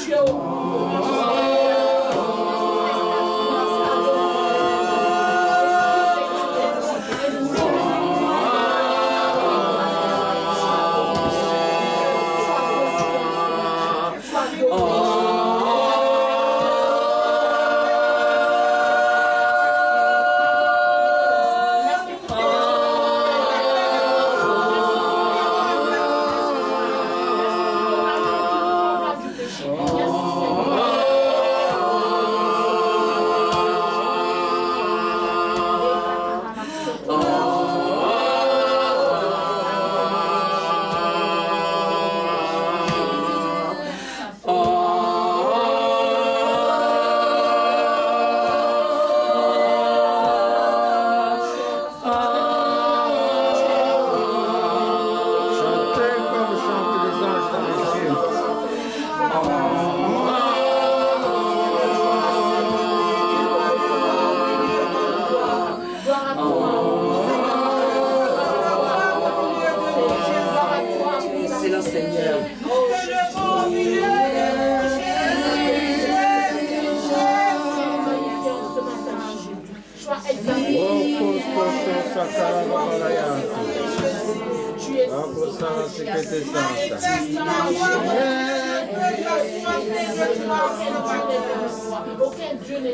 Tu es au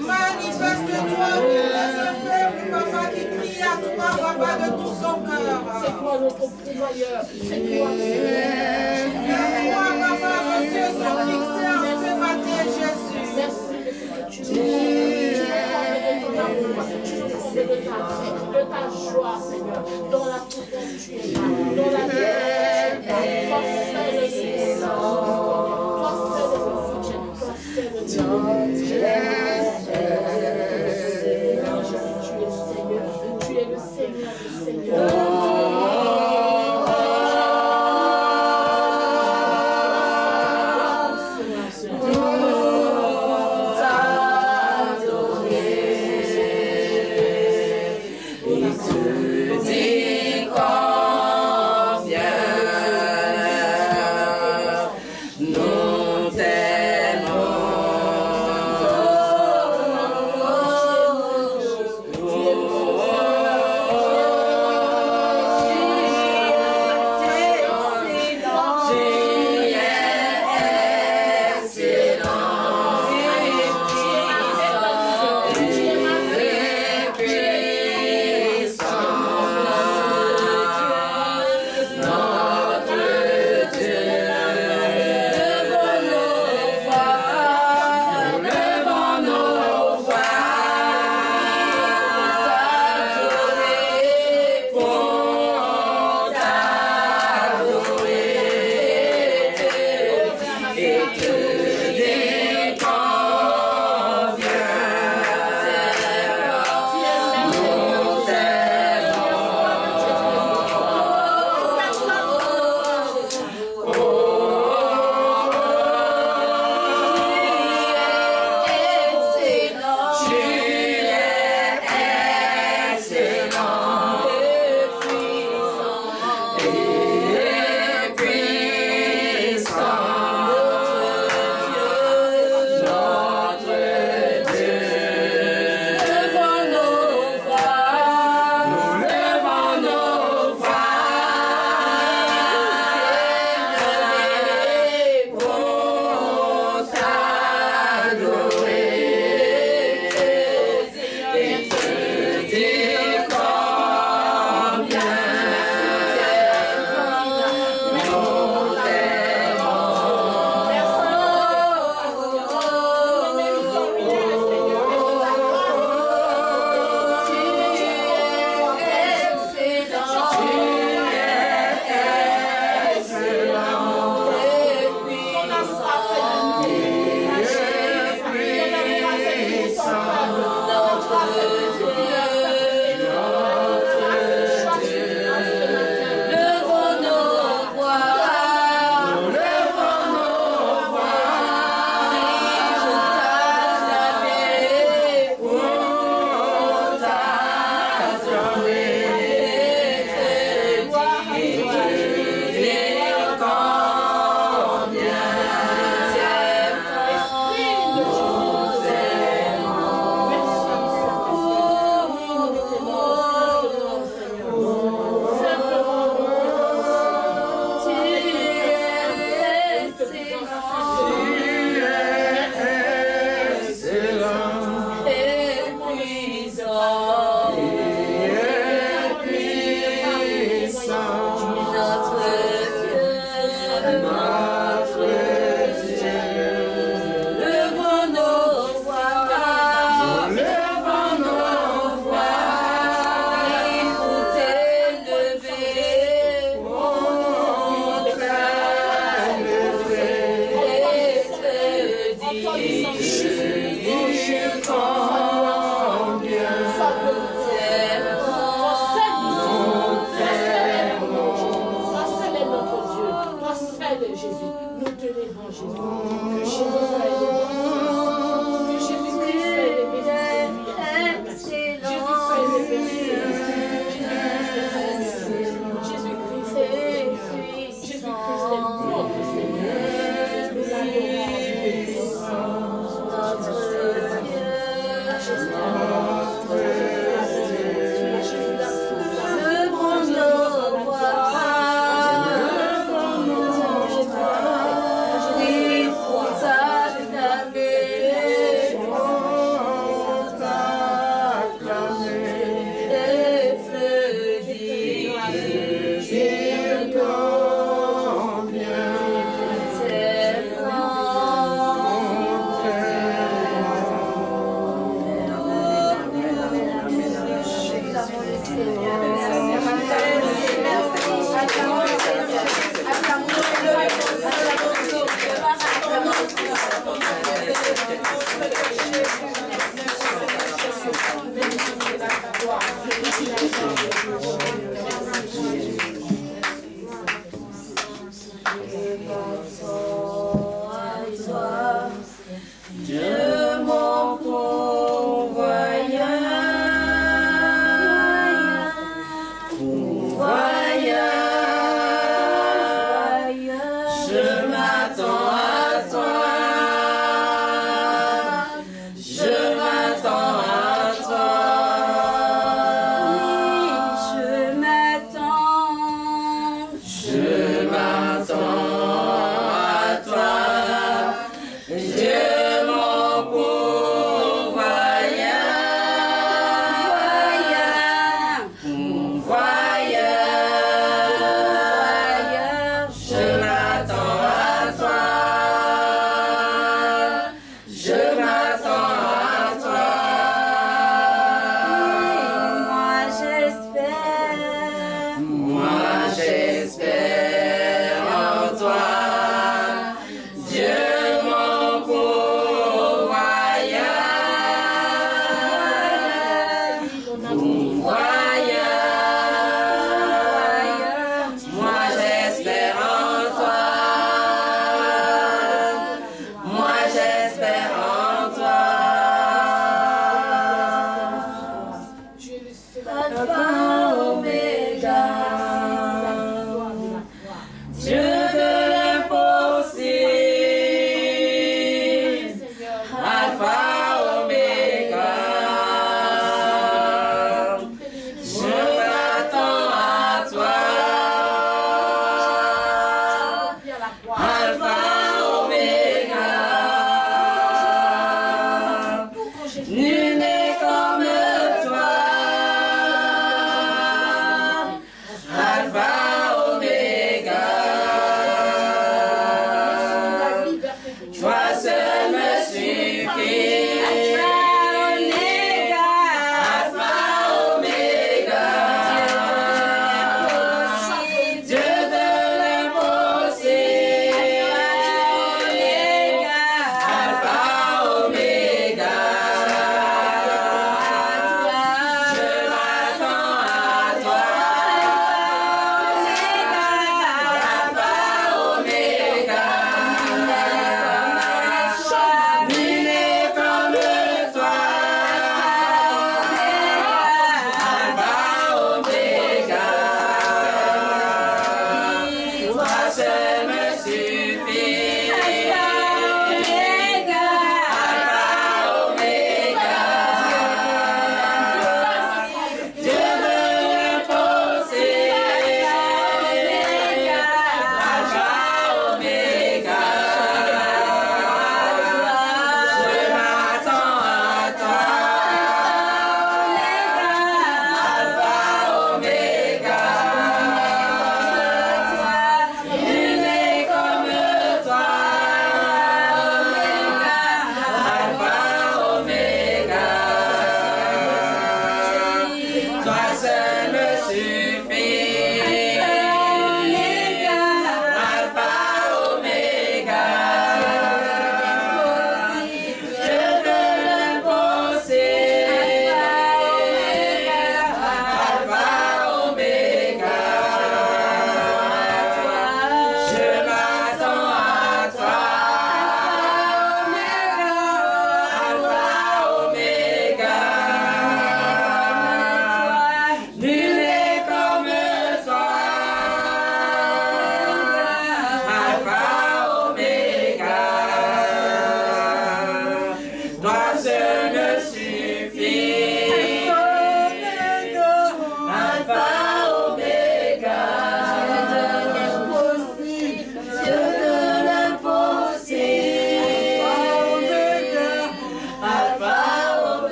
Manifeste-toi, papa qui crie à toi, papa, de tout son cœur. C'est toi notre pourvoyeur. C'est toi. Toi, papa, nos yeux sont fixés en ce matin, Jésus. Merci de ce que tu es. Tu nous combles de ta paix, de ta joie, Seigneur. Dans la souffrance, tu es là. Dans la guerre, tu es là. Toi seul le Seigneur. Toi seul le soutien. Toi seul le Dieu. Tu es le Seigneur, le Seigneur. Nous t'aimons.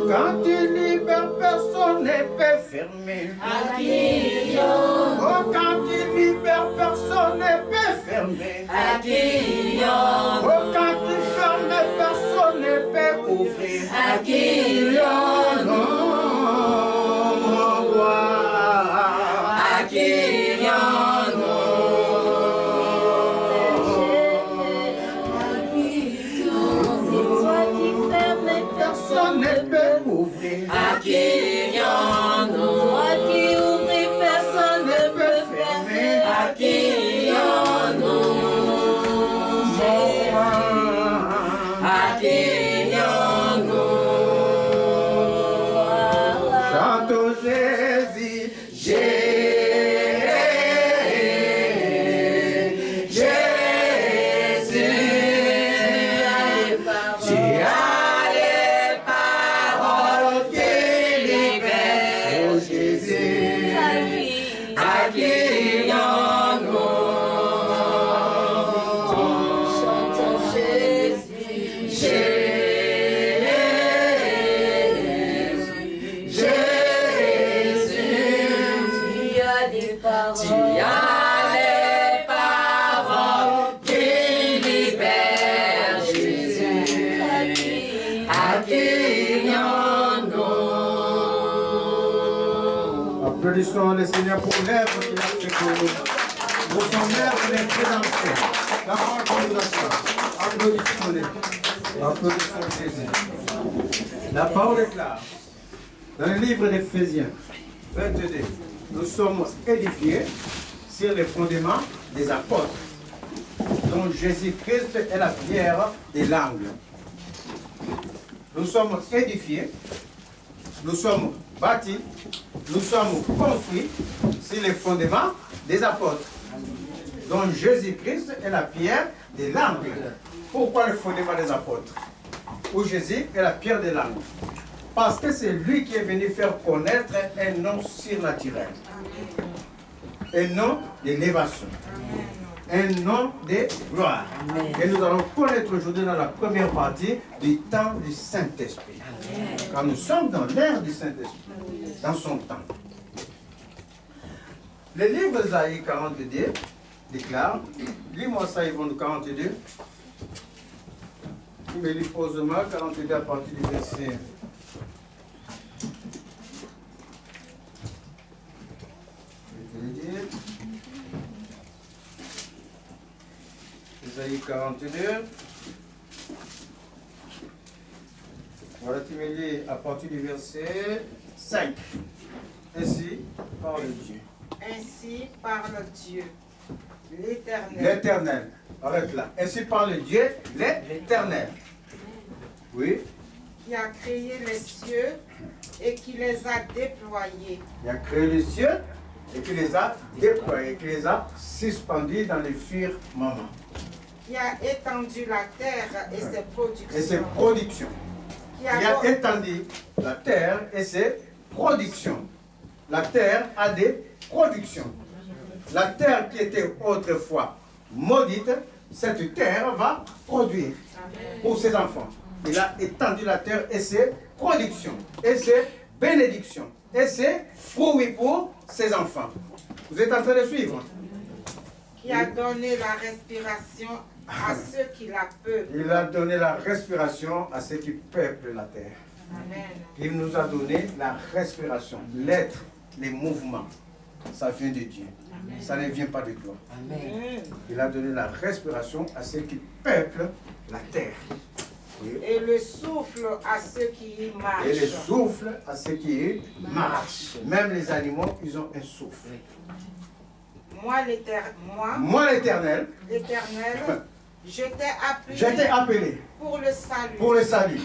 Quand tu libères, personne ne peut fermer. Oh, quand tu libères, personne ne peut fermer. Oh, quand tu fermes, personne ouvrir. À qui À qui personne ne peut ouvrir. À qui toi qui ouvres, personne ne peut fermer. À qui à qui Chante Jésus, Applaudissons le Seigneur pour l'œuvre qu'il a fait pour nous. Pour son œuvre les présenter. La parole qu'on nous a fait. Applaudissons-le. Applaudissons Jésus. La parole est claire. Dans le livre d'Éphésiens 22, nous sommes édifiés sur les fondements des apôtres, dont Jésus-Christ est la pierre de l'angle. Nous sommes édifiés, nous sommes bâtis, nous sommes construits sur les fondements des apôtres, dont Jésus-Christ est la pierre de l'angle. Pourquoi le fondement des apôtres? Où Jésus est la pierre de l'angle. Parce que c'est lui qui est venu faire connaître un nom surnaturel. Un nom d'élévation. Un nom de gloire. Et nous allons connaître aujourd'hui dans la première partie du temps du Saint-Esprit. Car nous sommes dans l'ère du Saint-Esprit, dans son temps. Le livre d'Ésaïe 42 déclare, lis-moi ça, Yvonne 42. Mais lis posément 42 à partir du verset. Je vais te le dire. Ésaïe 42. Voilà, tu me lis à partir du verset 5. Ainsi parle Dieu. Ainsi parle Dieu, l'Éternel. L'Éternel. Arrête là. Ainsi parle Dieu, l'Éternel. Oui. Qui a créé les cieux et qui les a déployés. Il a créé les cieux et qui les a déployés, qui les a suspendus dans les firmaments. Qui a étendu la terre et ses productions. Et ses productions. Qui Il a étendu la terre et ses productions. La terre a des productions. La terre qui était autrefois maudite, cette terre va produire pour ses enfants. Il a étendu la terre et ses productions, et ses bénédictions, et ses fruits pour ses enfants. Vous êtes en train de suivre? Qui a donné la respiration à ceux qui la peuplent. Il a donné la respiration à ceux qui peuplent la terre. Amen. Il nous a donné la respiration, l'être, les mouvements. Ça vient de Dieu. Amen. Ça ne vient pas de toi. Amen. Il a donné la respiration à ceux qui peuplent la terre. Oui. Et le souffle à ceux qui y marchent. Et le souffle à ceux qui y marchent. Même les animaux, ils ont un souffle. Moi l'Éternel, je t'ai appelé pour le salut. Pour le salut.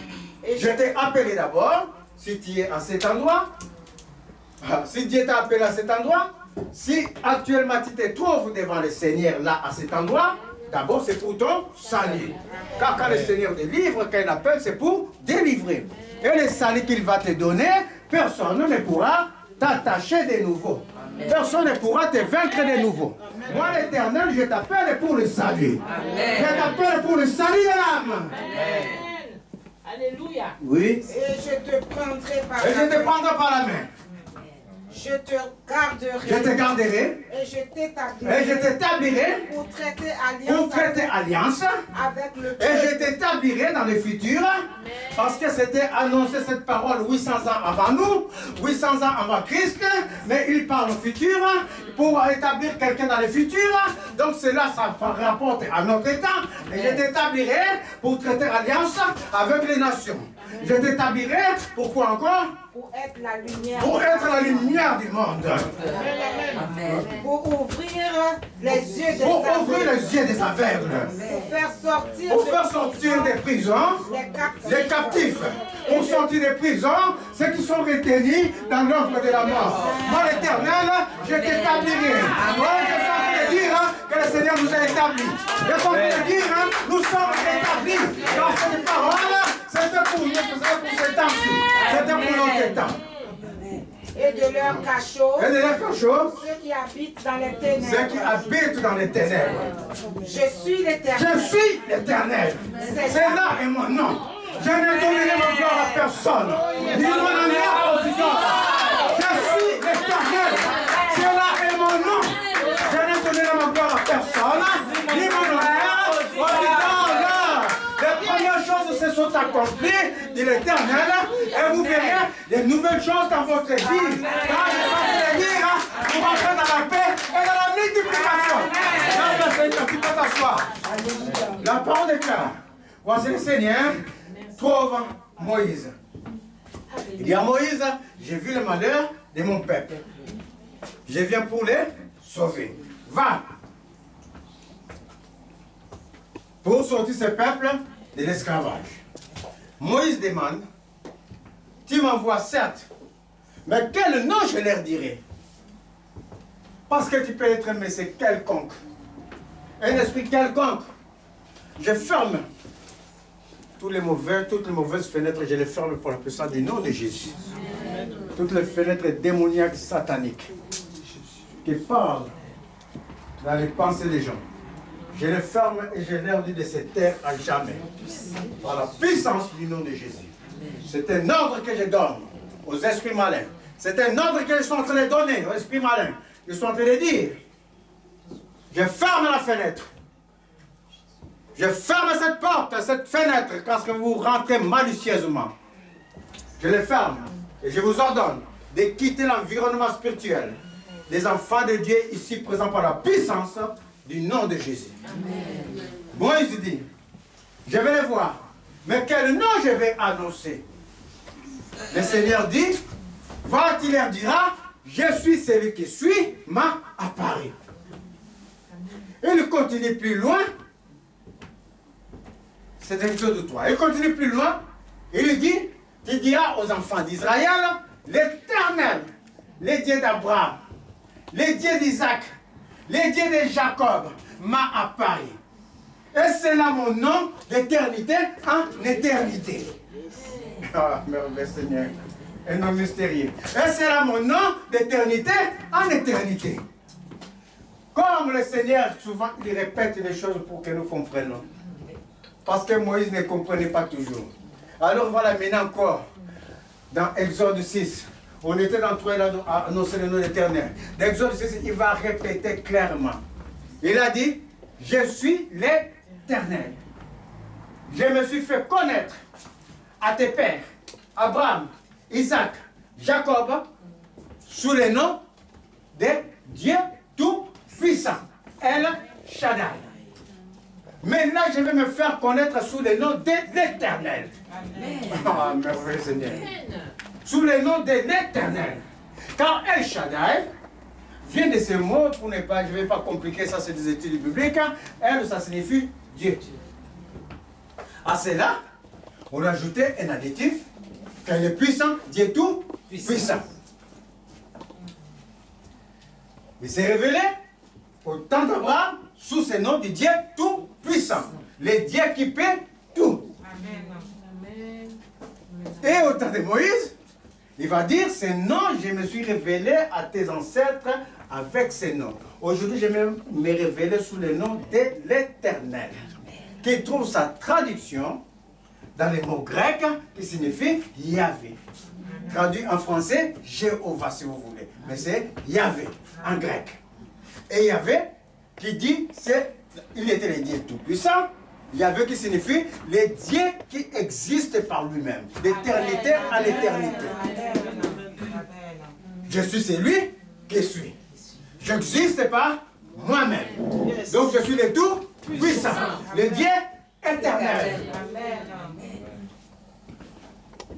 Et je t'ai appelé d'abord, si tu es à cet endroit, si Dieu t'a appelé à cet endroit, si actuellement tu te trouves devant le Seigneur là, à cet endroit, d'abord c'est pour ton salut. Car quand le Seigneur délivre, quand il appelle, c'est pour délivrer. Et le salut qu'il va te donner, personne ne pourra t'attacher de nouveau. Personne ne pourra te vaincre de nouveau. Amen. Moi l'Éternel, je t'appelle pour le salut. Amen. Je t'appelle pour le salut de l'âme. Alléluia. Oui. Et je te prendrai par la main. Je te garderai. Je te garderai. Et je t'établirai. Pour traiter alliance. Avec le et je t'établirai dans le futur. Amen. Parce que c'était annoncé cette parole 800 ans avant nous, 800 ans avant Christ, mais il parle au futur pour établir quelqu'un dans le futur. Donc cela, ça rapporte à notre temps. Et je t'établirai pour traiter alliance avec les nations. Je t'établirai, pourquoi encore? Pour être la lumière. Pour être la lumière du monde. Amen. Pour ouvrir les yeux des Pour aveugles. ouvrir les yeux des aveugles. Pour faire sortir Des prisons les captifs. Pour sortir des prisons ceux qui sont retenus dans l'ombre de la mort. Moi l'Éternel, je t'établirai. Moi je suis en train de dire que le Seigneur nous a établis. Je suis en train de dire nous sommes établis. Dans cette parole, c'était pour nous, c'était pour ce temps-ci. C'était pour notre temps. et de leur cachot. Et de leur cachot. Ceux qui habitent dans les ténèbres. Ceux qui habitent dans les ténèbres. Je suis l'Éternel. Je suis l'Éternel. C'est là est mon nom. Je n'ai donné ma gloire à personne. Ni mon honneur aux idoles. Je suis l'Éternel. C'est là est mon nom. Je n'ai donné ma gloire à personne. Ni mon honneur aux idoles. Les premières choses se sont accomplies, dit l'Éternel, et vous verrez des nouvelles choses dans votre vie. Car je suis en train de dire, vous rentrez dans la paix et dans la multiplication. Là, le Seigneur, tu peux t'asseoir. La parole déclare, voici le Seigneur trouve Moïse. Il dit à Moïse, j'ai vu le malheur de mon peuple. Je viens pour les sauver. Va pour sortir ce peuple de l'esclavage. Moïse demande, tu m'envoies certes, mais quel nom je leur dirai? Parce que tu peux être un messie quelconque, un esprit quelconque. Je ferme toutes les mauvaises fenêtres, je les ferme pour la puissance du nom de Jésus. Toutes les fenêtres démoniaques sataniques qui parlent dans les pensées des gens. Je les ferme et je leur dis de se taire à jamais. Par la puissance du nom de Jésus. C'est un ordre que je donne aux esprits malins. C'est un ordre que je suis en train de donner aux esprits malins. Je suis en train de dire, je ferme la fenêtre. Je ferme cette porte, cette fenêtre, parce que vous rentrez malicieusement. Je les ferme et je vous ordonne de quitter l'environnement spirituel des enfants de Dieu ici présents par la puissance du nom de Jésus. Amen. Moïse dit, je vais les voir, mais quel nom je vais annoncer? Le Seigneur dit, va, tu leur diras, je suis celui qui suis, m'a apparu. Il continue plus loin, c'est quelque chose de toi. Il continue plus loin, il dit, tu diras aux enfants d'Israël, l'Éternel, les dieux d'Abraham, les dieux d'Isaac, les dieux de Jacob m'a apparu. Et c'est là mon nom d'éternité en éternité. Ah, merveilleux Seigneur. Un nom mystérieux. Et c'est là mon nom d'éternité en éternité. Comme le Seigneur, souvent, il répète les choses pour que nous comprenions. Parce que Moïse ne comprenait pas toujours. Alors voilà maintenant encore, dans Exode 6, on était dans toi à annoncer le nom éternel. Dans Exode 6, il va répéter clairement. Il a dit, je suis l'Éternel. Je me suis fait connaître à tes pères, Abraham, Isaac, Jacob, sous le nom de Dieu Tout-Puissant, El Shaddai. Mais là, je vais me faire connaître sous le nom de l'Éternel. Ah, merveilleux Seigneur. Sous le nom de l'Éternel. Car El Shaddai vient de ce mot, pour ne pas, je ne vais pas compliquer ça, c'est des études bibliques. El, ça signifie Dieu. À cela, on a ajouté un adjectif, car il est puissant, Dieu tout puissant. Il s'est révélé au temps d'Abraham sous ce nom du Dieu tout puissant. Le Dieu qui peut tout. Amen. Et au temps de Moïse, il va dire, ce nom, je me suis révélé à tes ancêtres avec ce nom. Aujourd'hui, je vais me révéler sous le nom de l'Éternel, qui trouve sa traduction dans les mots grecs qui signifie Yahvé. Traduit en français, Jéhovah si vous voulez. Mais c'est Yahvé en grec. Et Yahvé qui dit, il était le Dieu tout-puissant, Yahvé qui signifie le Dieu qui existe par lui-même, d'éternité à l'éternité. Je suis celui qui suis. Je n'existe pas moi-même. Donc je suis le tout puissant, le Dieu éternel.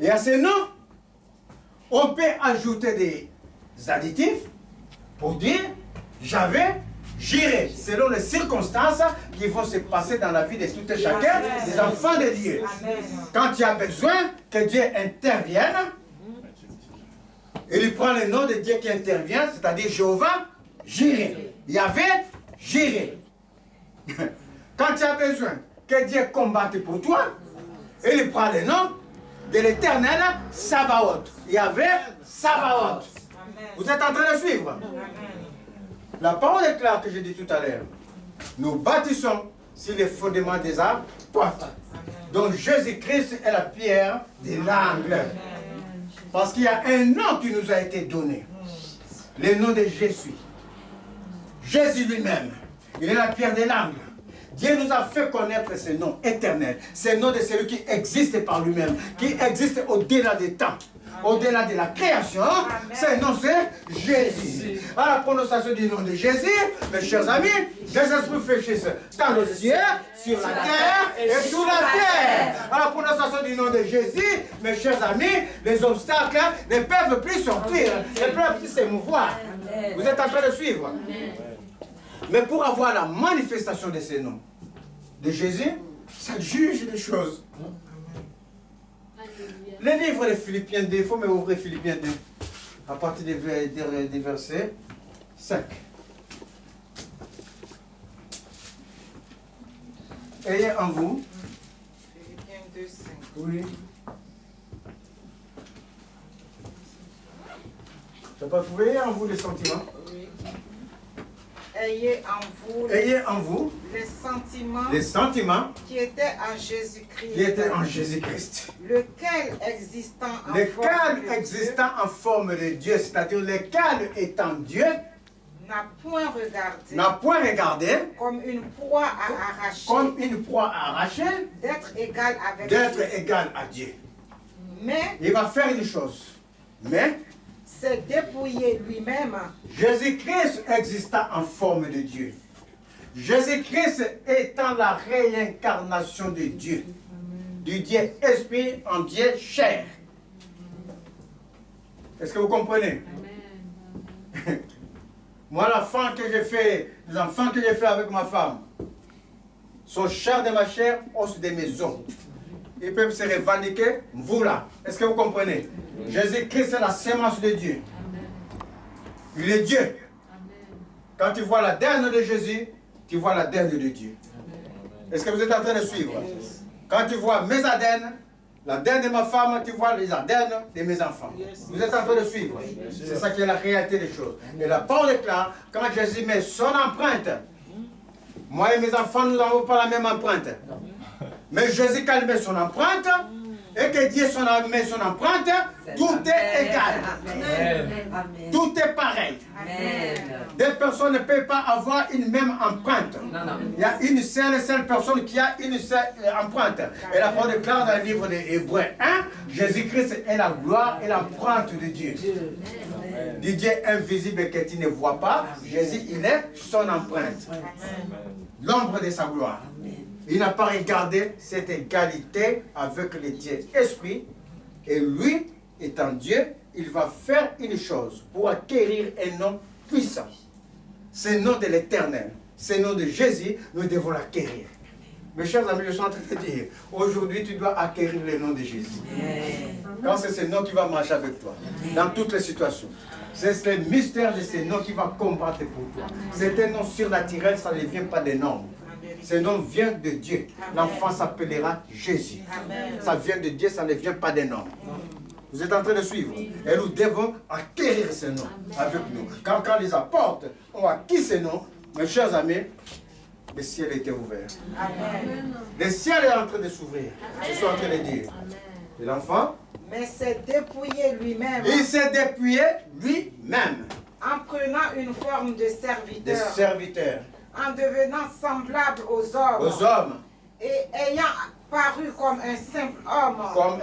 Et à ces noms, on peut ajouter des additifs pour dire Yahvé, j'irai, selon les circonstances qui vont se passer dans la vie de tout et chacun des enfants de Dieu. Quand il y a besoin que Dieu intervienne, il prend le nom de Dieu qui intervient, c'est-à-dire Jéhovah, j'irai. Yahvé, j'irai. Quand il y a besoin que Dieu combatte pour toi, il prend le nom de l'éternel Sabaoth. Yahvé, Sabaoth. Vous êtes en train de suivre? La parole est claire que j'ai dit tout à l'heure. Nous bâtissons sur les fondements des apôtres, dont Jésus-Christ est la pierre de l'angle. Parce qu'il y a un nom qui nous a été donné. Le nom de Jésus. Jésus lui-même. Il est la pierre de l'angle. Dieu nous a fait connaître ce nom éternel. Ce nom de celui qui existe par lui-même. Qui existe au-delà des temps. Au-delà de la création. Ce nom c'est Jésus. À la prononciation du nom de Jésus, mes chers amis, les esprits fléchissent dans le ciel, sur la terre et sous la terre. À la prononciation du nom de Jésus, mes chers amis, les obstacles ne peuvent plus sortir, ne peuvent plus s'émouvoir. Vous êtes en train de suivre. Mais pour avoir la manifestation de ces noms de Jésus, ça juge les choses. Le livre de Philippiens 2, il faut me ouvrir Philippiens 2, à partir des versets 5. Ayez en vous. Philippiens 2, 5. Oui. Je n'ai pas trouvé. Ayez en vous les sentiments. Oui. Ayez en vous les sentiments qui étaient en Jésus-Christ. Lequel existant en forme de Dieu, c'est-à-dire lequel étant Dieu, n'a point regardé comme une proie à arracher, d'être égal à Dieu. Mais il va faire une chose. Mais s'est dépouillé lui-même. Jésus-Christ existant en forme de Dieu. Jésus-Christ étant la réincarnation de Dieu. Du Dieu esprit en Dieu chair. Est-ce que vous comprenez? Amen. Moi, les enfants que j'ai fait avec ma femme sont chair de ma chair, os de mes os. Ils peuvent se revendiquer, vous là. Est-ce que vous comprenez? Jésus-Christ est la sémence de Dieu. Il est Dieu. Quand tu vois l'ADN de Jésus, tu vois l'ADN de Dieu. Est-ce que vous êtes en train de suivre? Quand tu vois mes ADN, l'ADN de ma femme, tu vois les ADN de mes enfants. Vous êtes en train de suivre? C'est ça qui est la réalité des choses. Et la parole est claire, quand Jésus met son empreinte, moi et mes enfants, nous n'avons pas la même empreinte. Mais Jésus, quand il met son empreinte, et que Dieu met son empreinte, tout est égal. Amen. Tout est pareil. Amen. Des personnes ne peuvent pas avoir une même empreinte. Il y a une seule personne qui a une seule empreinte. Et la parole est claire dans le livre des Hébreux 1, Jésus-Christ est la gloire et l'empreinte de Dieu. Du Dieu invisible que tu ne vois pas, Jésus, il est son empreinte. L'ombre de sa gloire. Il n'a pas regardé cette égalité avec le Dieu esprit. Et lui, étant Dieu, il va faire une chose pour acquérir un nom puissant. C'est le nom de l'Éternel. C'est le nom de Jésus, nous devons l'acquérir. Mes chers amis, je suis en train de dire, aujourd'hui tu dois acquérir le nom de Jésus. Quand c'est ce nom qui va marcher avec toi, dans toutes les situations. C'est le mystère de ce nom qui va combattre pour toi. C'est un nom surnaturel, ça ne vient pas des noms. Ce nom vient de Dieu. L'enfant s'appellera Jésus. Ça vient de Dieu, ça ne vient pas des noms. Vous êtes en train de suivre. Et nous devons acquérir ce nom avec nous. Quand les apôtres ont acquis ce nom, mes chers amis, le ciel était ouvert. Amen. Le ciel est en train de s'ouvrir. Je suis en train de dire. Et l'enfant, mais s'est dépouillé lui-même. Il s'est dépouillé lui-même. En prenant une forme de serviteur. De serviteur. En devenant semblable aux hommes. Aux hommes. Et ayant paru comme un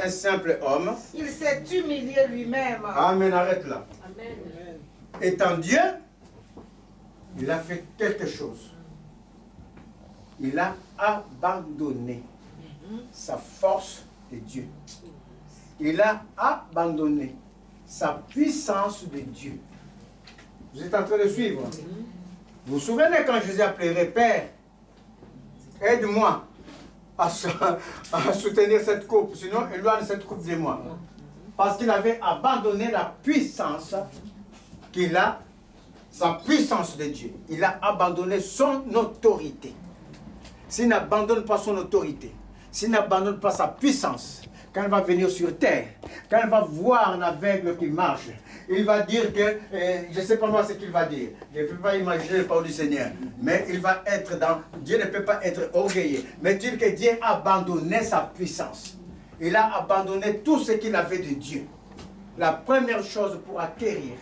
simple homme, il s'est humilié lui-même. Amen, arrête là. Amen. Étant Dieu, il a fait quelque chose. Il a abandonné sa force de Dieu. Il a abandonné sa puissance de Dieu. Vous êtes en train de suivre? Vous vous souvenez quand Jésus a pleuré, Père, aide-moi à soutenir cette coupe, sinon éloigne cette coupe de moi. Parce qu'il avait abandonné la puissance qu'il a, sa puissance de Dieu. Il a abandonné son autorité. S'il n'abandonne pas son autorité, s'il n'abandonne pas sa puissance, quand il va venir sur terre, quand il va voir un aveugle qui marche, il va dire que, je ne sais pas moi ce qu'il va dire, je ne peux pas imaginer le parole du Seigneur, mais il va être dans, Dieu ne peut pas être orgueilleux, mais dire que Dieu a abandonné sa puissance. Il a abandonné tout ce qu'il avait de Dieu. La première chose pour acquérir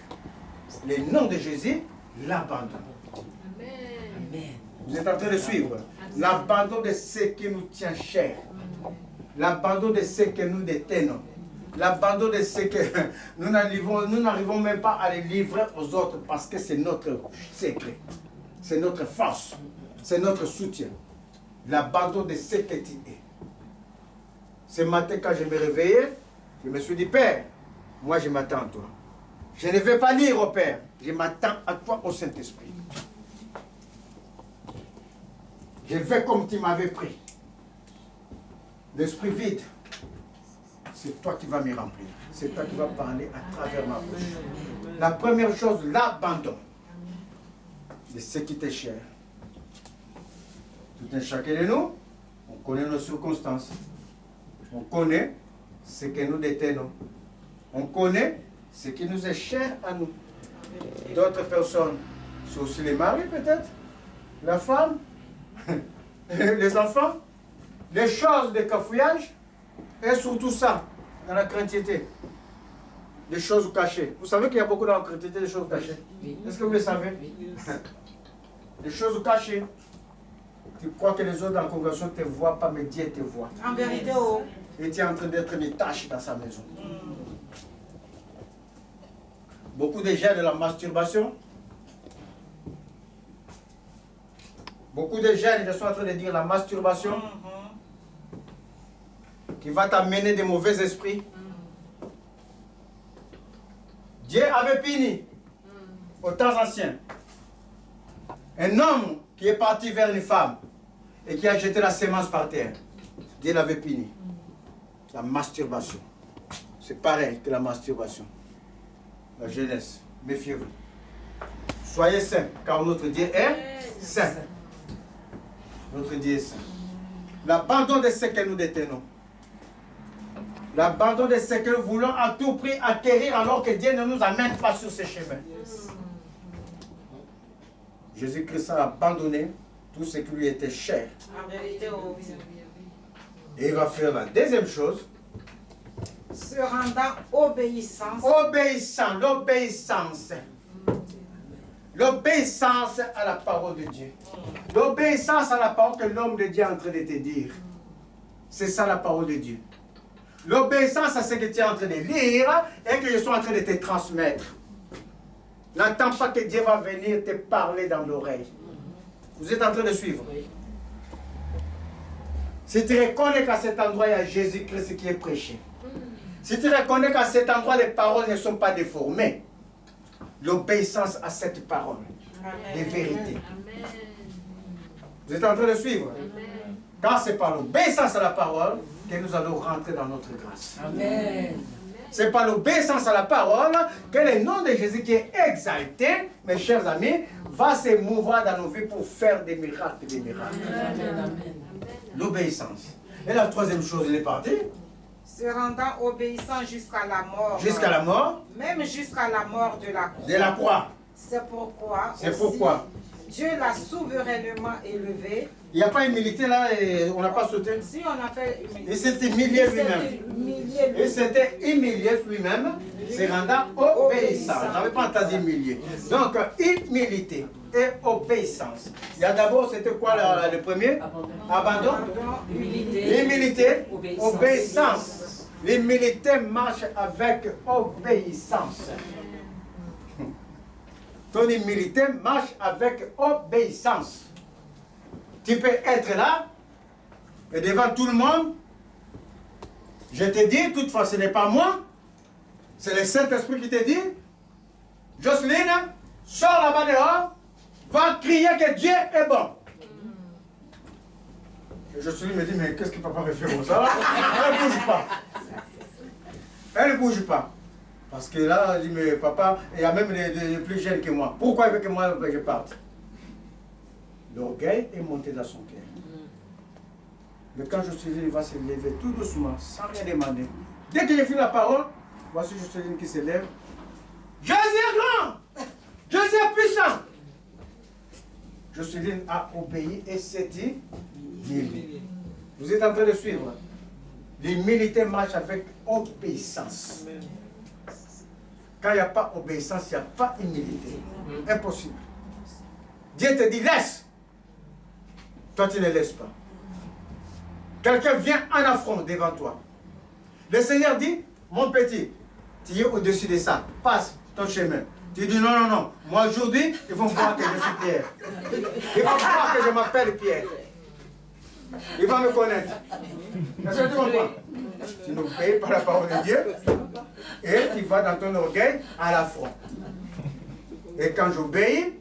le nom de Jésus, l'abandon. Amen. Vous êtes en train de suivre? L'abandon de ce qui nous tient cher. L'abandon de ce que nous détenons. L'abandon de ce que nous n'arrivons même pas à les livrer aux autres parce que c'est notre secret. C'est notre force. C'est notre soutien. L'abandon de ce que tu es. Ce matin, quand je me réveillais, je me suis dit, Père, moi je m'attends à toi. Je ne vais pas lire au Père. Je m'attends à toi au Saint-Esprit. Je vais comme tu m'avais pris. L'esprit vide, c'est toi qui vas me remplir. C'est toi qui vas parler à travers ma bouche. La première chose, l'abandon de ce qui t'est cher. Tout un chacun de nous, on connaît nos circonstances. On connaît ce que nous détenons. On connaît ce qui nous est cher à nous. D'autres personnes, c'est aussi les maris peut-être, la femme, les enfants, les choses de cafouillage, et surtout ça, dans la chrétienté, des choses cachées. Vous savez qu'il y a beaucoup dans la chrétienté des choses cachées? Est-ce que vous le savez? Des choses cachées. Tu crois que les autres dans la congrégation ne te voient pas, mais Dieu te voit. En vérité, oh. Et tu es en train d'être une tâche dans sa maison. Beaucoup de gens de la masturbation. Beaucoup de jeunes, je suis en train de dire la masturbation qui va t'amener des mauvais esprits. Dieu avait puni aux temps anciens un homme qui est parti vers une femme et qui a jeté la sémence par terre. Dieu l'avait puni. La masturbation. C'est pareil que la masturbation. La jeunesse. Méfiez-vous. Soyez saints, car notre Dieu est saint. Notre Dieu est saint. L'abandon de ce que nous détenons. L'abandon de ce que nous voulons à tout prix acquérir alors que Dieu ne nous amène pas sur ce chemin. Jésus-Christ a abandonné tout ce qui lui était cher. En vérité, oh. Et il va faire la deuxième chose. Se rendant obéissance. Obéissant, l'obéissance. L'obéissance à la parole de Dieu. L'obéissance à la parole que l'homme de Dieu est en train de te dire. C'est ça la parole de Dieu. L'obéissance à ce que tu es en train de lire et que je suis en train de te transmettre. N'attends pas que Dieu va venir te parler dans l'oreille. Vous êtes en train de suivre? Si tu reconnais qu'à cet endroit, il y a Jésus-Christ qui est prêché. Si tu reconnais qu'à cet endroit, les paroles ne sont pas déformées. L'obéissance à cette parole. Des vérités. Vous êtes en train de suivre? Car c'est par l'obéissance à la parole que nous allons rentrer dans notre grâce. Amen. C'est par l'obéissance à la parole que le nom de Jésus qui est exalté, mes chers amis, va se mouvoir dans nos vies pour faire des miracles, des miracles. L'obéissance. Et la troisième chose, il est parti. Se rendant obéissant jusqu'à la mort. Jusqu'à la mort. Même jusqu'à la mort de la croix. De la croix. C'est pourquoi. C'est pourquoi. Dieu l'a souverainement élevé. Il n'y a pas humilité là et on n'a pas sauté. Si on a fait humilité. Il s'est humilié lui-même. Il s'était humilié lui-même, se rendant obéissant. Je n'avais pas entendu humilié. Donc, humilité et obéissance. Il y a d'abord, c'était quoi le premier? Abandon. Humilité, obéissance. L'humilité marche avec obéissance. Ton humilité marche avec obéissance. Tu peux être là, et devant tout le monde, je te dis, toutefois ce n'est pas moi, c'est le Saint-Esprit qui te dit, Jocelyne, sors là-bas dehors, va crier que Dieu est bon. Et Jocelyne me dit, mais qu'est-ce que papa me fait comme ça? Elle ne bouge pas. Elle ne bouge pas. Parce que là, je dis, mais papa, il y a même des plus jeunes que moi. Pourquoi il veut que moi je parte? L'orgueil est monté dans son cœur. Mais quand Jocelyne va se lever tout doucement, sans rien demander, dès que j'ai fini la parole, voici Jocelyne qui se lève. Jésus est grand! Jésus est puissant! Jocelyne a obéi et s'est dit, vous êtes en train de suivre. L'humilité marche avec obéissance. Quand il n'y a pas obéissance, il n'y a pas humilité. Impossible. Dieu te dit, laisse. Toi, tu ne laisses pas. Quelqu'un vient en affront devant toi. Le Seigneur dit, mon petit, tu es au-dessus de ça. Passe ton chemin. Tu dis, non, non, non. Moi, aujourd'hui, ils vont voir que je suis Pierre. Ils vont voir que je m'appelle Pierre. Ils vont me connaître. Est-ce que tu comprends? Tu ne payes pas la parole de Dieu et tu vas dans ton orgueil à l'affront. Et quand j'obéis,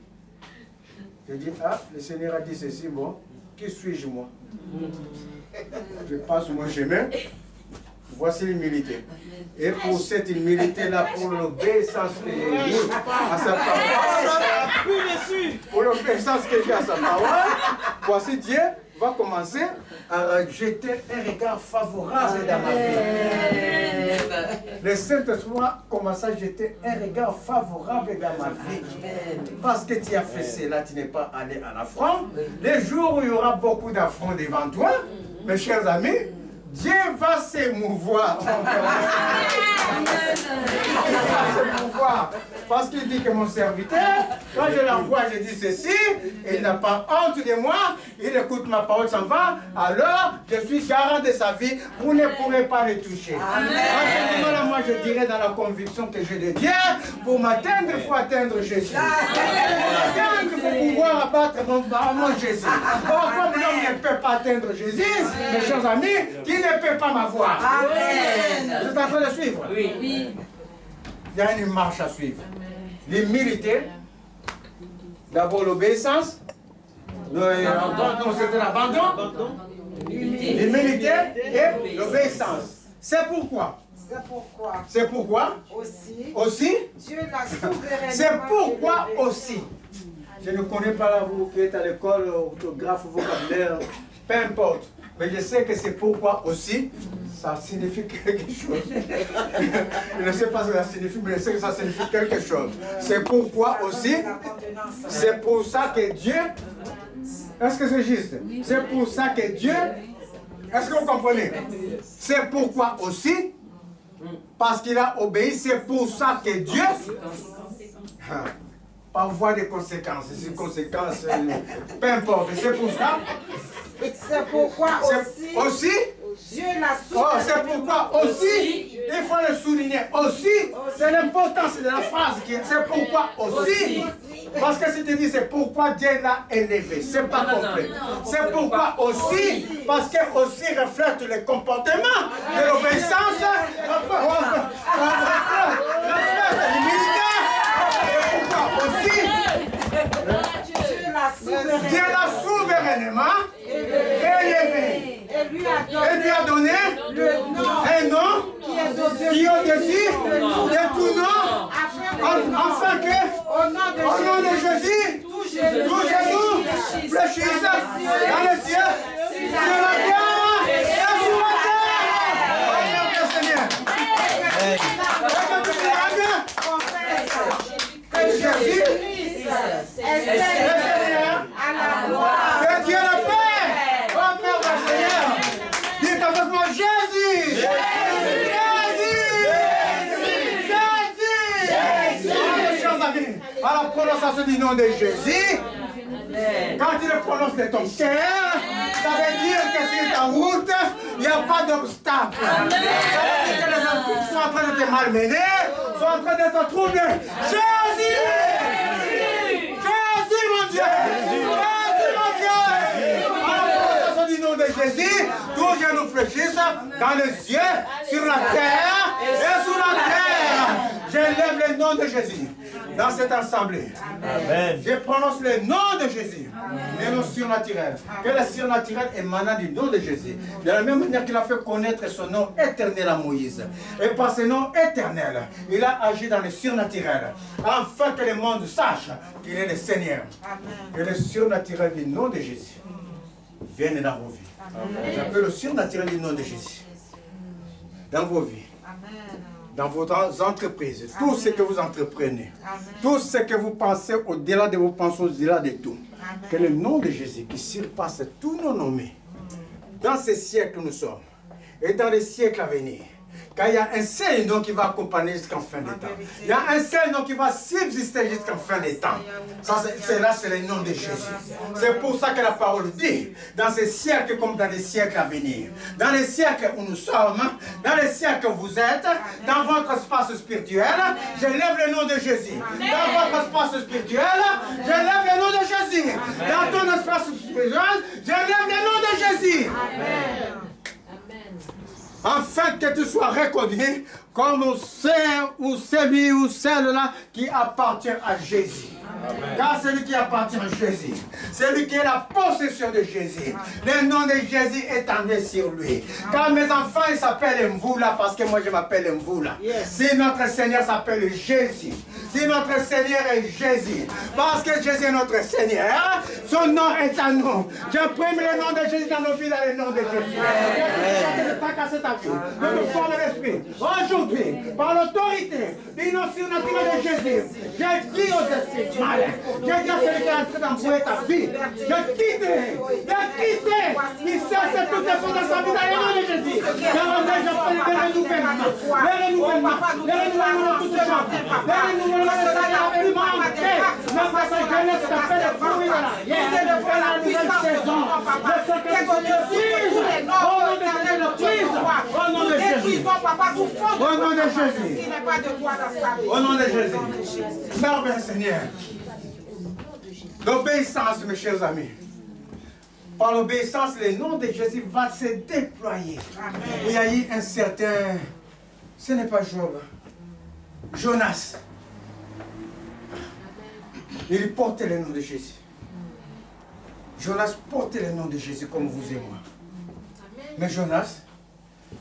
je dis, ah, le Seigneur a dit ceci, bon, qui suis-je moi? Je passe mon chemin. Voici l'humilité. Et pour cette humilité-là, pour l'obéissance que j'ai à sa parole, pour l'obéissance que j'ai à sa parole, voici Dieu va commencer à jeter un regard favorable dans ma vie. Le Saint-Esprit commence à jeter un regard favorable dans ma vie. Parce que tu as fait cela, tu n'es pas allé à l'affront. Les jours où il y aura beaucoup d'affronts devant toi, mes chers amis, Dieu va s'émouvoir. Parce qu'il dit que mon serviteur, quand je l'envoie, je dis ceci, et il n'a pas honte de moi, il écoute ma parole, s'en va, alors je suis garant de sa vie, vous ne pourrez pas le toucher. À ce moment-là, moi je dirais dans la conviction que j'ai de Dieu, pour m'atteindre, il faut atteindre Jésus. Pour m'atteindre, il faut pouvoir abattre mon Jésus. Or, comme l'homme ne peut pas atteindre Jésus, mes chers amis, qui ne peut pas m'avoir. Vous êtes en train de suivre? Oui. Il y a une marche à suivre. L'humilité, d'abord l'obéissance, c'était l'abandon, l'humilité et l'obéissance. C'est pourquoi? C'est pourquoi? Aussi? Dieu l'a souverainement. C'est pourquoi aussi? Je ne connais pas là, vous qui êtes à l'école, orthographe, vocabulaire, peu importe. Mais je sais que c'est pourquoi aussi, ça signifie quelque chose. Je ne sais pas ce que ça signifie, mais je sais que ça signifie quelque chose. C'est pourquoi aussi, c'est pour ça que Dieu, est-ce que c'est juste? C'est pour ça que Dieu, est-ce que vous comprenez? C'est pourquoi aussi, parce qu'il a obéi, c'est pour ça que Dieu, par voie de conséquences, ces conséquences, peu importe, c'est pour ça. C'est pourquoi aussi, Dieu l'a souverainement. C'est pourquoi aussi, il faut le souligner, aussi, c'est l'importance de la phrase, c'est pourquoi aussi. Parce que si tu dis c'est pourquoi Dieu l'a élevé, c'est pas complet. C'est pourquoi aussi, parce que aussi reflète le comportement de l'obéissance, reflète l'humilité. C'est pourquoi aussi, Dieu l'a souverainement élevé. Et lui a donné un nom qui est au-dessus de tout nom, afin que, au nom de Jésus, tout genou fléchisse dans les cieux, sur la terre et sur la terre. Amen, Seigneur. Que Jésus est Seigneur. à la prononciation du nom de Jésus. Quand tu le prononces de ton cœur, ça veut dire que sur ta route, il n'y a pas d'obstacle. Ça veut dire que les esprits sont en train de te malmener, sont en train de te troubler. Jésus! Jésus, mon Dieu! Jésus, mon Dieu! À la prononciation du nom de Jésus, tous je nous fléchisse dans les cieux, sur la terre et sous la terre. J'élève le nom de Jésus dans cette assemblée. Amen. Je prononce le nom de Jésus, le nom surnaturel. Que le surnaturel émanant du nom de Jésus. De la même manière qu'il a fait connaître son nom éternel à Moïse. Et par ce nom éternel, il a agi dans le surnaturel. Afin que le monde sache qu'il est le Seigneur. Amen. Que le surnaturel du nom de Jésus vienne dans vos vies. J'appelle le surnaturel du nom de Jésus. Dans vos vies. Dans vos entreprises, tout ce que vous entreprenez, tout ce que vous pensez au-delà de vos pensées, au-delà de tout. Amen. Que le nom de Jésus qui surpasse tous nos nommés, dans ces siècles où nous sommes, et dans les siècles à venir, car il y a un seul nom qui va accompagner jusqu'en fin des temps. Il y a un seul nom qui va subsister jusqu'en fin des temps. C'est le nom de Jésus. C'est pour ça que la parole dit, dans ces siècles comme dans les siècles à venir, dans les siècles où nous sommes, dans les siècles où vous êtes, dans votre espace spirituel, je lève le nom de Jésus. Dans votre espace spirituel, je lève le nom de Jésus. Dans ton espace spirituel, je lève le nom de Jésus. Amen. Afin que tu sois reconnu comme celui ou celle-là qui appartient à Jésus. Amen. Car celui qui appartient à Jésus, celui qui est la possession de Jésus, le nom de Jésus est enlevé sur lui. Car mes enfants, ils s'appellent Mvoula parce que moi je m'appelle Mvoula. Si notre Seigneur s'appelle Jésus, si notre Seigneur est Jésus, parce que Jésus est notre Seigneur, son nom est à nous. J'imprime le nom de Jésus dans nos vies, dans le nom de Jésus. Je tracasser ta vie, de nous former l'esprit. Aujourd'hui, par l'autorité du nom surnaturel de Jésus, je dis aux esprits malins, je dis à celui qui est en train d'embrouiller ta vie, de quitter, il cesse toutes les choses de sa vie dans le nom de Jésus. Davantage, j'appelle le renouvellement, de toutes les choses, le renouvellement de sa même sa jeunesse t'appelle le fruit de la c'est la nouvelle saison. Je sais que tu utilises, au nom de Jésus, au nom de Jésus, au nom de Jésus. Merveille Seigneur. L'obéissance, mes chers amis. Par l'obéissance, le nom de Jésus va se déployer. Amen. Il y a eu un certain, ce n'est pas Job, Jonas. Il portait le nom de Jésus. Jonas portait le nom de Jésus comme vous et moi. Mais Jonas,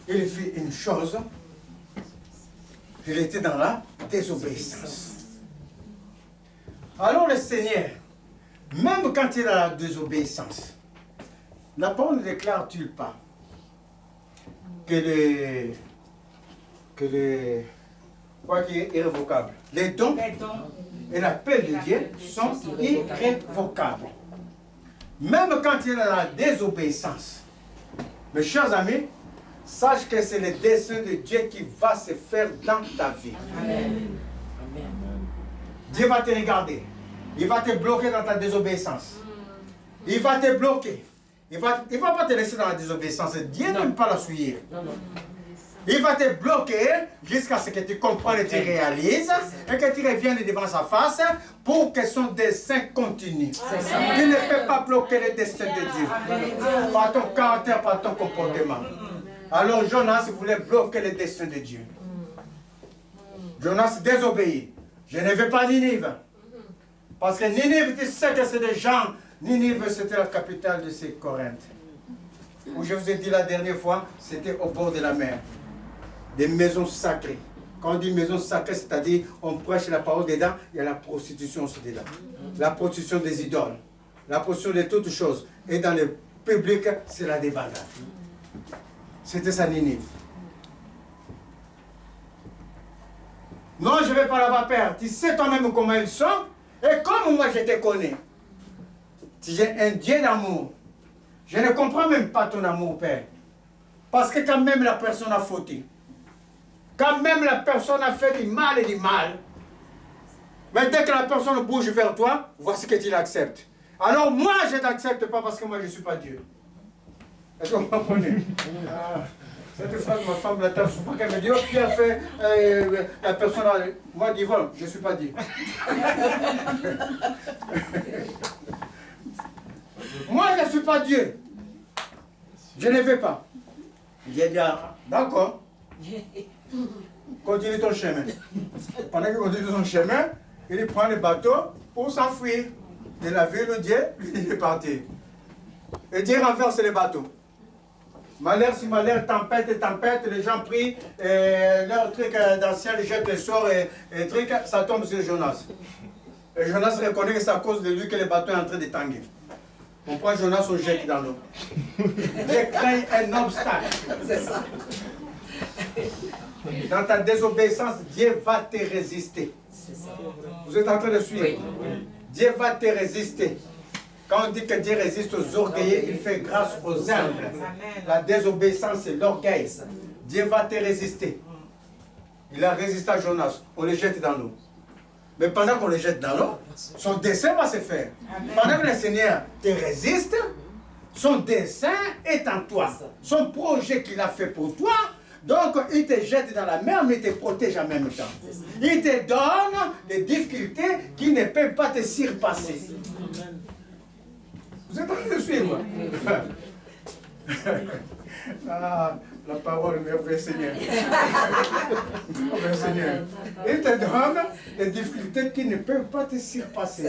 il fit une chose. Il était dans la désobéissance. Alors le Seigneur, même quand il a la désobéissance, la parole ne déclare-t-il pas que quoi qui est irrévocable, les dons et l'appel de Dieu sont irrévocables. Même quand il y a la désobéissance. Mes chers amis, sache que c'est le dessein de Dieu qui va se faire dans ta vie. Amen. Dieu va te regarder. Il va te bloquer dans ta désobéissance. Il va te bloquer. Il ne va pas te laisser dans la désobéissance. Dieu n'aime pas la suivre. Il va te bloquer jusqu'à ce que tu comprennes et tu réalises et que tu reviennes devant sa face pour que son dessein continue. Tu ne peux pas bloquer le dessein de Dieu par ton caractère, par ton comportement. Alors Jonas voulait bloquer le dessein de Dieu. Jonas désobéit. Je ne veux pas Ninive. Parce que Ninive, tu sais que c'est des gens. Ninive, c'était la capitale de ces Corinthe. Où je vous ai dit la dernière fois, c'était au bord de la mer. Des maisons sacrées. Quand on dit maison sacrée, c'est-à-dire on prêche la parole dedans, il y a la prostitution aussi dedans. La prostitution des idoles. La prostitution de toutes choses. Et dans le public, c'est la débandade. C'était ça Ninive. Non, je ne vais pas là-bas, Père. Tu sais toi-même comment ils sont. Et comme moi je te connais. Tu es un Dieu d'amour. Je ne comprends même pas ton amour, Père. Parce que quand même la personne a fauté. Quand même la personne a fait du mal et du mal. Mais dès que la personne bouge vers toi, voici que tu l'acceptes. Alors moi, je ne t'accepte pas parce que moi, je ne suis pas Dieu. Est-ce que vous comprenez? Cette phrase, ma femme l'attend souvent, qu'elle me dit, oh, qui a fait la personne, moi, Yvonne, je ne suis pas Dieu. Moi, je ne suis pas Dieu. Je ne vais pas. Il dit, d'accord. Continue ton chemin. Pendant qu'il continue son chemin, il prend le bateau pour s'enfuir de la ville de Dieu, il est parti. Et Dieu renverse les bateaux. Malheur sur malheur, tempête et tempête, les gens prient, leur truc d'ancien, les jettent les sorts et truc, ça tombe sur Jonas. Et Jonas reconnaît que c'est à cause de lui que le bateau est en train de tanguer. On prend Jonas, on jette dans l'eau. Dieu crée un obstacle. C'est ça. Dans ta désobéissance, Dieu va te résister. Vous êtes en train de suivre? Oui. Dieu va te résister. Quand on dit que Dieu résiste aux orgueilleux, il fait grâce aux humbles. La désobéissance, c'est l'orgueil. Dieu va te résister. Il a résisté à Jonas. On le jette dans l'eau. Mais pendant qu'on le jette dans l'eau, son dessein va se faire. Pendant que le Seigneur te résiste, son dessein est en toi. Son projet qu'il a fait pour toi, donc il te jette dans la mer, mais il te protège en même temps. Il te donne des difficultés qui ne peuvent pas te surpasser. Vous êtes en train de suivre? Ah, la parole merveille Seigneur. Merveille Seigneur. Il te donne des difficultés qui ne peuvent pas te surpasser.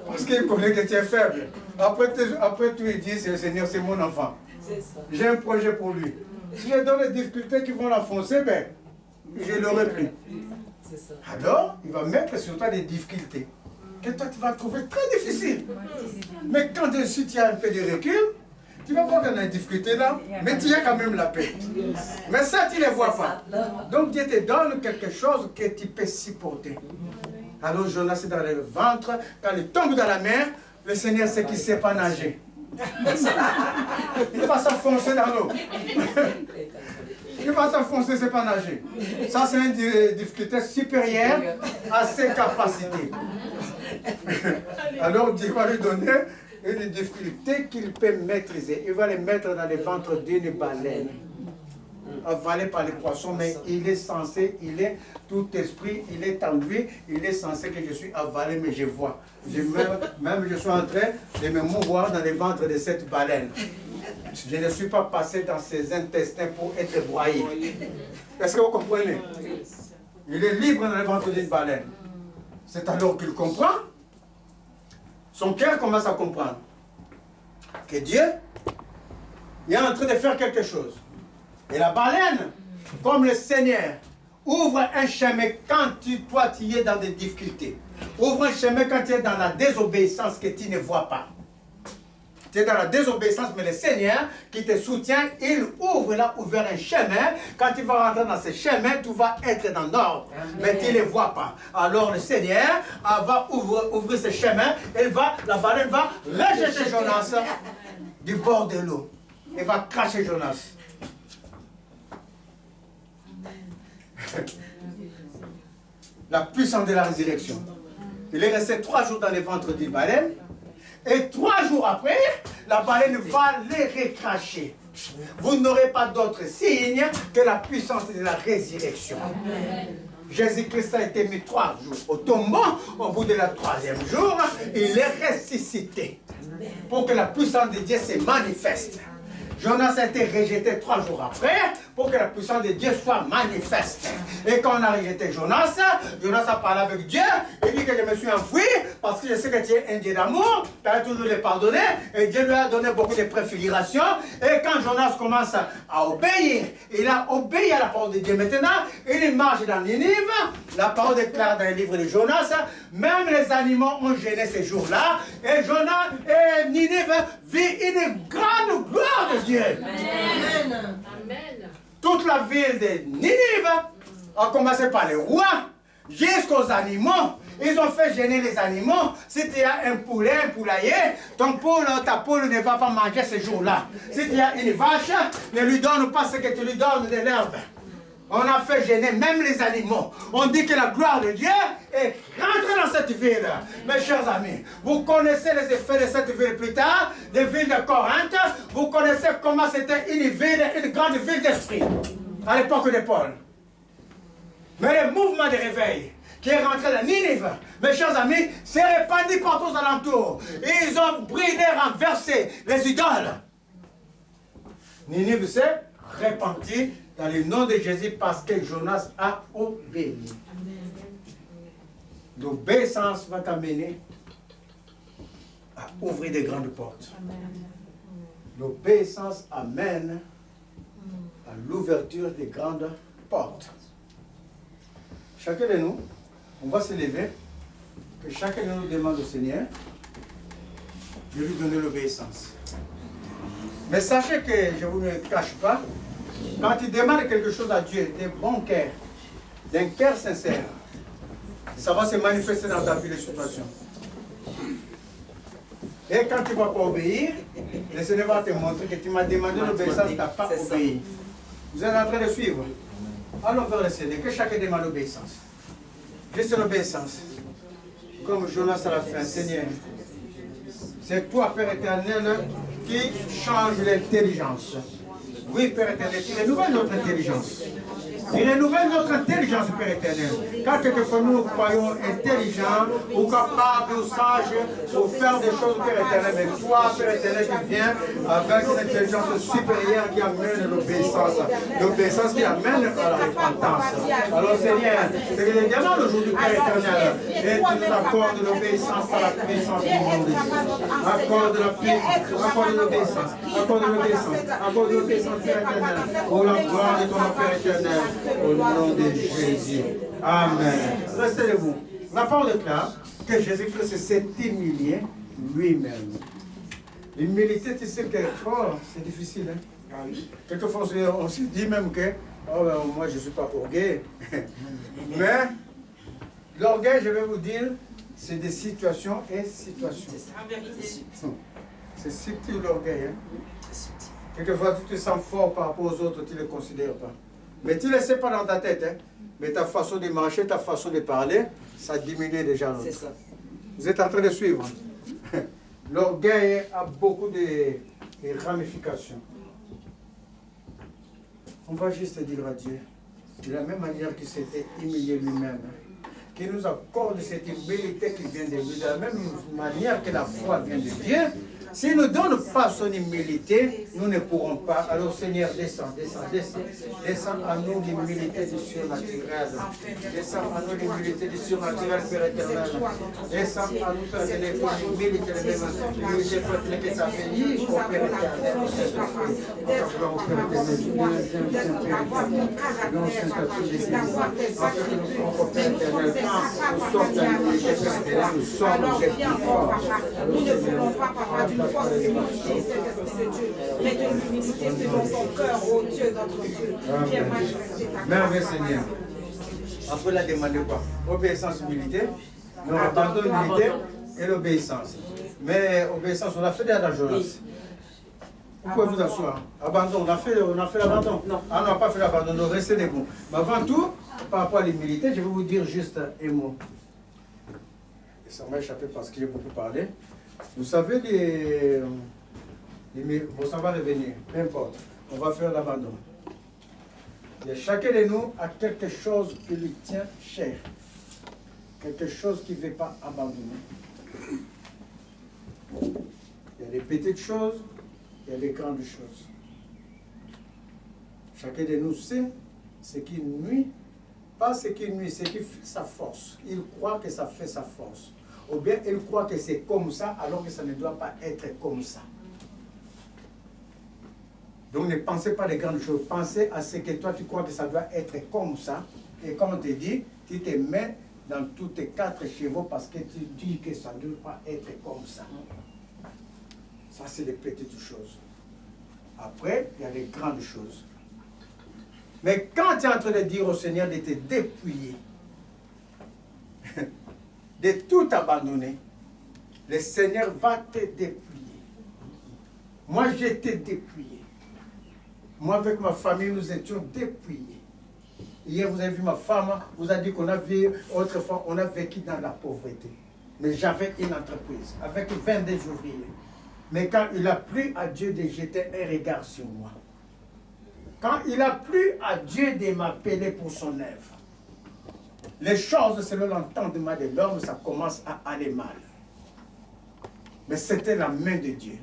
Parce qu'il connaît que tu es faible. Après tout, il dit, Seigneur, c'est mon enfant. J'ai un projet pour lui. Si je donne des difficultés qui vont l'enfoncer, ben, je l'aurai pris. Alors, il va mettre sur toi des difficultés que toi tu vas trouver très difficiles. Mais quand dessus tu as un peu de recul, tu vas voir qu'il y a une difficulté là, mais tu as quand même la paix. Mais ça, tu ne les vois pas. Donc Dieu te donne quelque chose que tu peux supporter. Alors Jonas est dans le ventre, quand il tombe dans la mer, le Seigneur sait qu'il ne sait pas nager. Il va s'enfoncer dans l'eau. Il va s'enfoncer, c'est pas nager. Ça, c'est une difficulté supérieure à ses capacités. Alors, Dieu va lui donner une difficulté qu'il peut maîtriser. Il va les mettre dans le ventre d'une baleine, avalé par les poissons, mais il est censé, il est tout esprit, il est en lui, il est censé que je suis avalé, mais je vois. Même je suis en train de me mouvoir dans le ventre de cette baleine. Je ne suis pas passé dans ses intestins pour être broyé. Est-ce que vous comprenez? Il est libre dans le ventre d'une baleine. C'est alors qu'il comprend. Son cœur commence à comprendre que Dieu est en train de faire quelque chose. Et la baleine, comme le Seigneur, ouvre un chemin quand toi tu es dans des difficultés. Ouvre un chemin quand tu es dans la désobéissance que tu ne vois pas. Tu es dans la désobéissance, mais le Seigneur qui te soutient, il ouvre là, ouvert un chemin. Quand tu vas rentrer dans ce chemin, tu vas être dans l'ordre. Mais tu ne le vois pas. Alors le Seigneur va ouvrir ce chemin. La baleine va rejeter Jonas du bord de l'eau. Elle va cracher Jonas. La puissance de la résurrection. Il est resté 3 jours dans le ventre d'une baleine. Et 3 jours après, la baleine va les recracher. Vous n'aurez pas d'autre signe que la puissance de la résurrection. Jésus-Christ a été mis 3 jours au tombeau. Au bout de la 3e jour, il est ressuscité. Pour que la puissance de Dieu se manifeste. Jonas a été rejeté 3 jours après pour que la puissance de Dieu soit manifeste. Et quand on a rejeté Jonas, Jonas a parlé avec Dieu. Il dit que je me suis enfoui parce que je sais que tu es un Dieu d'amour. Tu as toujours les pardonné. Et Dieu lui a donné beaucoup de préfigurations. Et quand Jonas commence à obéir, il a obéi à la parole de Dieu. Maintenant, il marche dans Ninive. La parole déclare dans le livre de Jonas, même les animaux ont gêné ces jours-là. Et Jonas et Ninive vit une grande gloire de Dieu. Amen. Amen. Toute la ville de Ninive a commencé par les rois jusqu'aux animaux. Ils ont fait gêner les animaux. Si tu as un poulet, un poulailler, ta poule ne va pas manger ce jour-là. Si tu as une vache, ne lui donne pas ce que tu lui donnes de l'herbe. On a fait gêner même les animaux. On dit que la gloire de Dieu est rentrée dans cette ville. Mes chers amis, vous connaissez les effets de cette ville plus tard, des villes de Corinthe. Vous connaissez comment c'était une ville, une grande ville d'esprit, à l'époque de Paul. Mais le mouvement de réveil qui est rentré dans Ninive, mes chers amis, s'est répandu partout aux alentours. Et ils ont bridé, renversé les idoles. Ninive s'est répandue dans le nom de Jésus parce que Jonas a obéi. L'obéissance va t'amener à ouvrir des grandes portes. L'obéissance amène à l'ouverture des grandes portes. Chacun de nous, on va se lever, que chacun de nous demande au Seigneur de lui donner l'obéissance. Mais sachez que je ne vous le cache pas, quand tu demandes quelque chose à Dieu d'un bon cœur, d'un cœur sincère, ça va se manifester dans ta vie de situation. Et quand tu ne vas pas obéir, le Seigneur va te montrer que tu m'as demandé l'obéissance, tu n'as pas obéi. Vous êtes en train de suivre. Allons vers le Seigneur, que chacun demande l'obéissance. Juste l'obéissance. Comme Jonas à la fin, Seigneur, c'est toi, Père éternel, qui change l'intelligence. Oui, Père éternel, tu renouvelles notre intelligence. Tu renouvelles notre intelligence, Père éternel. Quand quelquefois nous croyons intelligents ou capables ou sages pour faire des choses, Père éternel, mais toi, Père éternel, tu viens avec une intelligence supérieure qui amène l'obéissance. L'obéissance qui amène à la repentance. Alors, Seigneur, c'est que je demande aujourd'hui, Père éternel, et tu nous accordes l'obéissance à la puissance du monde de Dieu. Accorde la puissance, accorde l'obéissance, accorde l'obéissance, accorde l'obéissance, Père éternel, pour la gloire de ton nom, Père éternel. Au nom de Jésus. Amen. Restez debout. La parole déclare que Jésus-Christ s'est humilié lui-même. L'humilité, tu sais que c'est difficile. Hein? Quelquefois, on se dit même que moi, je ne suis pas orgueilleux. Mais l'orgueil, je vais vous dire, c'est des situations et situations. C'est subtil l'orgueil. Hein? Quelquefois, tu te sens fort par rapport aux autres, tu ne les considères pas. Mais tu ne le sais pas dans ta tête, hein? Mais ta façon de marcher, ta façon de parler, ça diminue déjà l'autre. C'est ça. Vous êtes en train de suivre. L'orgueil a beaucoup de ramifications. On va juste dire à Dieu, de la même manière qu'il s'était humilié lui-même, hein, qu'il nous accorde cette humilité qui vient de lui, de la même manière que la foi vient de Dieu. S'il ne nous donne pas son humilité, nous ne pourrons pas. Alors Seigneur, descends, descends, descends. Descends à nous l'humilité du surnaturel. Descends à nous l'humilité du surnaturel, Père éternel. Descends à nous, Père éternel, l'humilité de l'humilité pour que ça bénisse, au Père éternel. Nous ne voulons pas, papa, d'une force de l'humilité, Seigneur Dieu, mais de l'humilité selon son cœur, ô Dieu, notre Dieu, qui est manifesté ta grâce. Merveilleux Seigneur. Après la demande quoi? Obéissance, humilité. Nous abandonnons l'humilité et l'obéissance. Mais obéissance, on a fait de la Jonas. Vous pouvez vous asseoir. Abandon, on a fait l'abandon. Ah non, on n'a pas fait l'abandon, donc restez debout. Mais avant tout, par rapport à l'humilité, je vais vous dire juste un mot. Et ça m'a échappé parce que j'ai beaucoup parlé. Vous savez, bon, ça va revenir, peu importe. On va faire l'abandon. Et chacun de nous a quelque chose qui lui tient cher. Quelque chose qu'il ne veut pas abandonner. Il y a des petites choses, il y a des grandes choses. Chacun de nous sait ce qui nuit, pas ce qui nuit, ce qui fait sa force. Il croit que ça fait sa force. Ou bien il croit que c'est comme ça, alors que ça ne doit pas être comme ça. Donc ne pensez pas des grandes choses. Pensez à ce que toi tu crois que ça doit être comme ça. Et comme on te dit, tu te mets dans tous tes 4 chevaux parce que tu dis que ça ne doit pas être comme ça. Ça, c'est des petites choses. Après, il y a les grandes choses. Mais quand tu es en train de dire au Seigneur de te dépouiller, de tout abandonner, le Seigneur va te dépouiller. Moi, j'étais dépouillé. Moi, avec ma famille, nous étions dépouillés. Hier, vous avez vu ma femme, vous a dit qu'on a vu, autrefois, on a vécu dans la pauvreté. Mais j'avais une entreprise avec 22 ouvriers. Mais quand il a plu à Dieu de jeter un regard sur moi, quand il a plu à Dieu de m'appeler pour son œuvre, les choses selon l'entendement de l'homme, ça commence à aller mal. Mais c'était la main de Dieu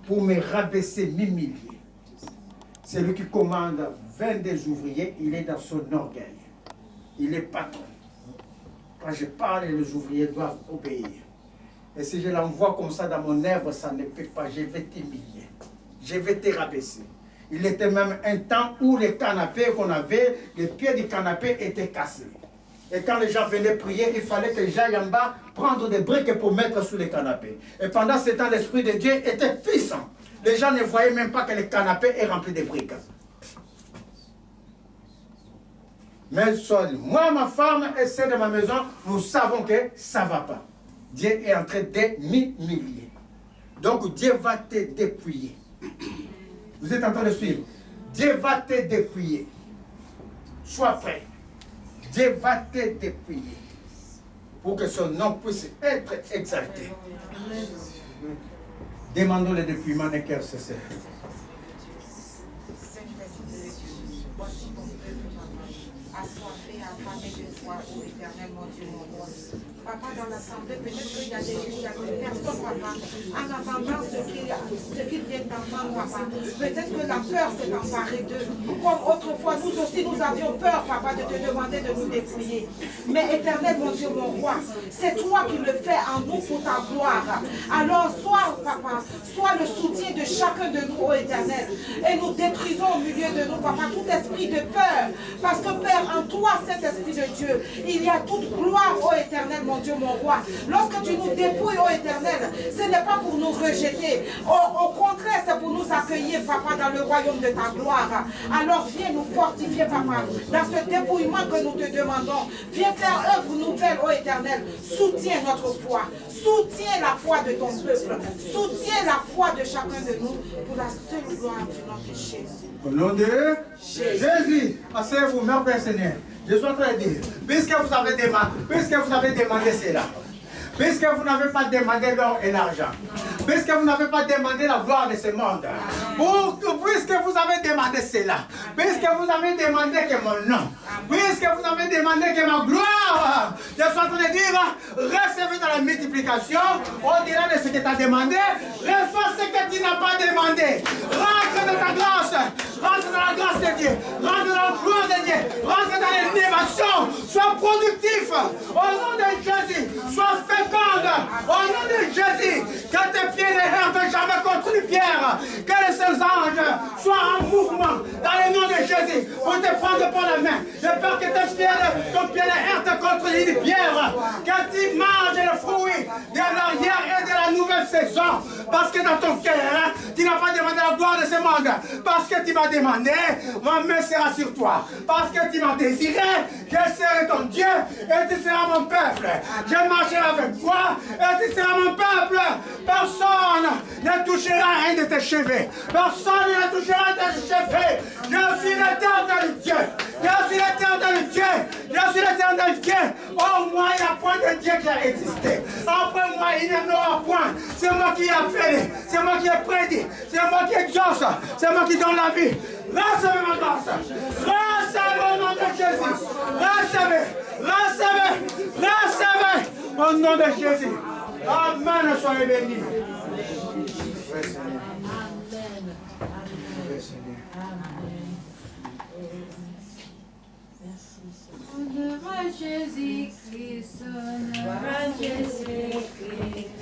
pour me rabaisser, m'humilier. C'est lui qui commande 22 ouvriers, il est dans son orgueil. Il est patron. Quand je parle, les ouvriers doivent obéir. Et si je l'envoie comme ça dans mon œuvre, ça ne peut pas. Je vais t'humilier. Je vais te rabaisser. Il était même un temps où les canapés qu'on avait, les pieds du canapé étaient cassés. Et quand les gens venaient prier, il fallait que j'aille en bas prendre des briques pour mettre sous les canapés. Et pendant ce temps, l'Esprit de Dieu était puissant. Les gens ne voyaient même pas que le canapé est rempli de briques. Mais seul, moi, ma femme et celle de ma maison, nous savons que ça ne va pas. Dieu est en train de m'humilier. Donc Dieu va te dépouiller. Vous êtes en train de suivre. Dieu va te dépouiller. Sois prêt. Dieu va te dépouiller. Pour que son nom puisse être exalté. Demandons le dépouillement des cœurs sincères. Assoiffé, affamé de toi, ô Éternel, mon Dieu, mon roi. Papa, dans l'assemblée, peut-être qu'il y a des personnes, papa, en attendant ce qu'ils viennent d'entendre, papa. Peut-être que la peur s'est emparée d'eux. Comme autrefois, nous aussi, nous avions peur, papa, de te demander de nous dépouiller. Mais Éternel, mon Dieu, mon roi, c'est toi qui le fais en nous pour ta gloire. Alors, sois, papa, sois le soutien de chacun de nous, ô Éternel. Et nous détruisons au milieu de nous, papa, tout esprit de peur. Parce que, Père, en toi, Saint-Esprit de Dieu, il y a toute gloire, ô Éternel, mon Dieu, mon roi. Lorsque tu nous dépouilles, ô Éternel, ce n'est pas pour nous rejeter. Au contraire, c'est pour nous accueillir, papa, dans le royaume de ta gloire. Alors viens nous fortifier, papa, dans ce dépouillement que nous te demandons. Viens faire œuvre nouvelle, ô Éternel. Soutiens notre foi. Soutiens la foi de ton peuple. Soutiens la foi de chacun de nous pour la seule gloire du nom de Jésus. Au nom de Jésus, asseyez-vous, mon Père Seigneur. Je suis en train de dire, puisque vous avez demandé cela, puisque vous n'avez pas demandé l'or et l'argent, puisque vous n'avez pas demandé la gloire de ce monde, puisque vous avez demandé cela, puisque vous avez demandé que mon nom, puisque vous avez demandé que ma gloire, je suis en train de dire, recevez dans la multiplication, au-delà de ce que tu as demandé, reçois ce que tu n'as pas demandé. Rentre dans ta grâce, rentre dans la grâce de Dieu, rentre dans la gloire de Dieu, rentre dans l'élévation, sois productif, au nom de Jésus, sois féconde, au nom de Jésus, que tes pieds ne heurtent jamais contre une pierre, que les seuls anges soient en mouvement, dans le nom de Jésus, pour te prendre par la main, de peur que ton pied ne heurte contre une pierre, que tu manges le fruit de l'arrière et de la nouvelle saison, parce que dans ton cœur, tu n'as pas demandé la gloire de ce monde, parce que tu m'as demandé, ma main sera sur toi, parce que tu m'as désiré, je serai ton Dieu et tu seras mon peuple. Je marcherai avec toi et tu seras mon peuple. Personne ne touchera un de tes cheveux. Personne ne touchera tes cheveux. Je suis l'éternel Dieu. Je suis l'éternel Dieu. Je suis l'éternel Dieu. Oh, moi, il n'y a point de Dieu qui a existé. Après moi, il n'y en aura point. C'est moi qui ai appelé. C'est moi qui ai prédit. C'est moi qui exauce. C'est moi qui donne la vie. Recevez ma grâce. Recevez au nom de Jésus. Recevez. Recevez. Recevez. Au nom de Jésus. Amen. Soyez bénis. Jésus-Christ, Jésus-Christ.